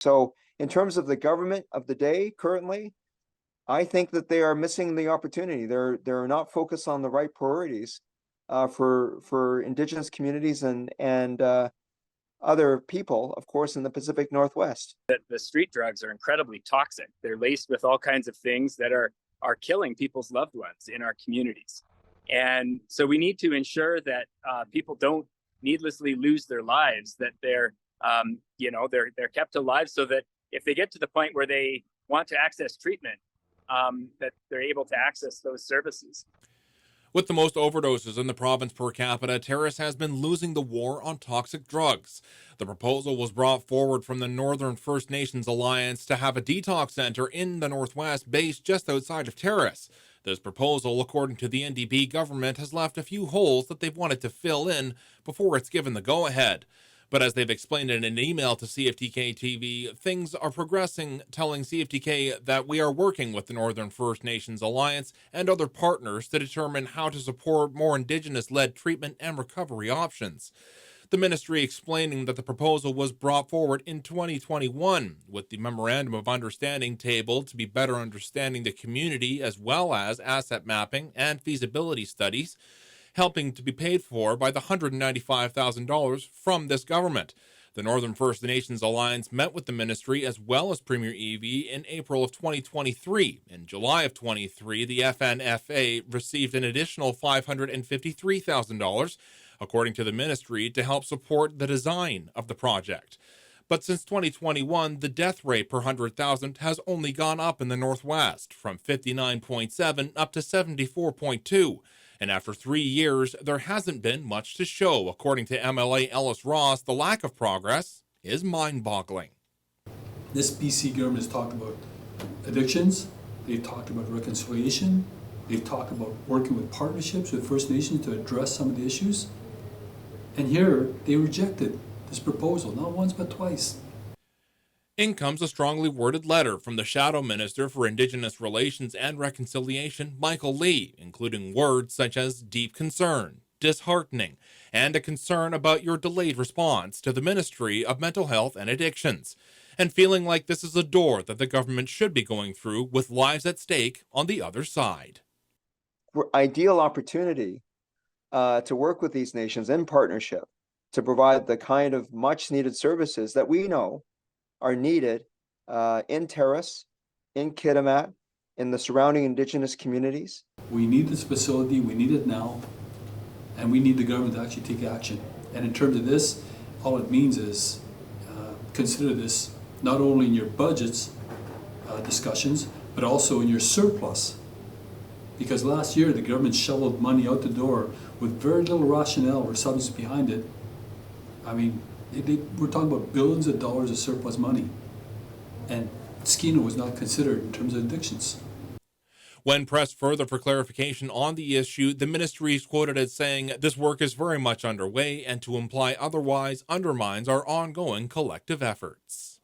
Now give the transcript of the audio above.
So in terms of the government of the day currently, I think that they are missing the opportunity. They're not focused on the right priorities for Indigenous communities and other people, of course, in the Pacific Northwest. The street drugs are incredibly toxic. They're laced with all kinds of things that are killing people's loved ones in our communities. And so we need to ensure that people don't needlessly lose their lives, that they're kept alive so that if they get to the point where they want to access treatment, that they're able to access those services. With the most overdoses in the province per capita, Terrace has been losing the war on toxic drugs. The proposal was brought forward from the Northern First Nations Alliance to have a detox center in the Northwest based just outside of Terrace. This proposal, according to the NDP government, has left a few holes that they've wanted to fill in before it's given the go-ahead. But as they've explained in an email to CFTK-TV, things are progressing, telling CFTK that we are working with the Northern First Nations Alliance and other partners to determine how to support more Indigenous-led treatment and recovery options. The ministry explaining that the proposal was brought forward in 2021, with the Memorandum of Understanding tabled to be better understanding the community as well as asset mapping and feasibility studies, helping to be paid for by the $195,000 from this government. The Northern First Nations Alliance met with the ministry as well as Premier Evie in April of 2023. In July of 23, the FNFA received an additional $553,000, according to the ministry, to help support the design of the project. But since 2021, the death rate per 100,000 has only gone up in the Northwest, from 59.7 up to 74.2. And after 3 years, there hasn't been much to show. According to MLA Ellis Ross, the lack of progress is mind-boggling. This BC government has talked about addictions, they've talked about reconciliation, they've talked about working with partnerships with First Nations to address some of the issues. And here, they rejected this proposal, not once but twice. In comes a strongly worded letter from the Shadow Minister for Indigenous Relations and Reconciliation, Michael Lee, including words such as deep concern, disheartening, and a concern about your delayed response to the Ministry of Mental Health and Addictions, and feeling like this is a door that the government should be going through with lives at stake on the other side. Ideal opportunity to work with these nations in partnership to provide the kind of much needed services that we know are needed in Terrace, in Kitimat, in the surrounding Indigenous communities. We need this facility, we need it now, and we need the government to actually take action. And in terms of this, all it means is consider this not only in your budgets discussions, but also in your surplus. Because last year the government shoveled money out the door with very little rationale or substance behind it. I mean, we're talking about billions of dollars of surplus money, and Skeena was not considered in terms of addictions. When pressed further for clarification on the issue, the ministry is quoted as saying this work is very much underway, and to imply otherwise undermines our ongoing collective efforts.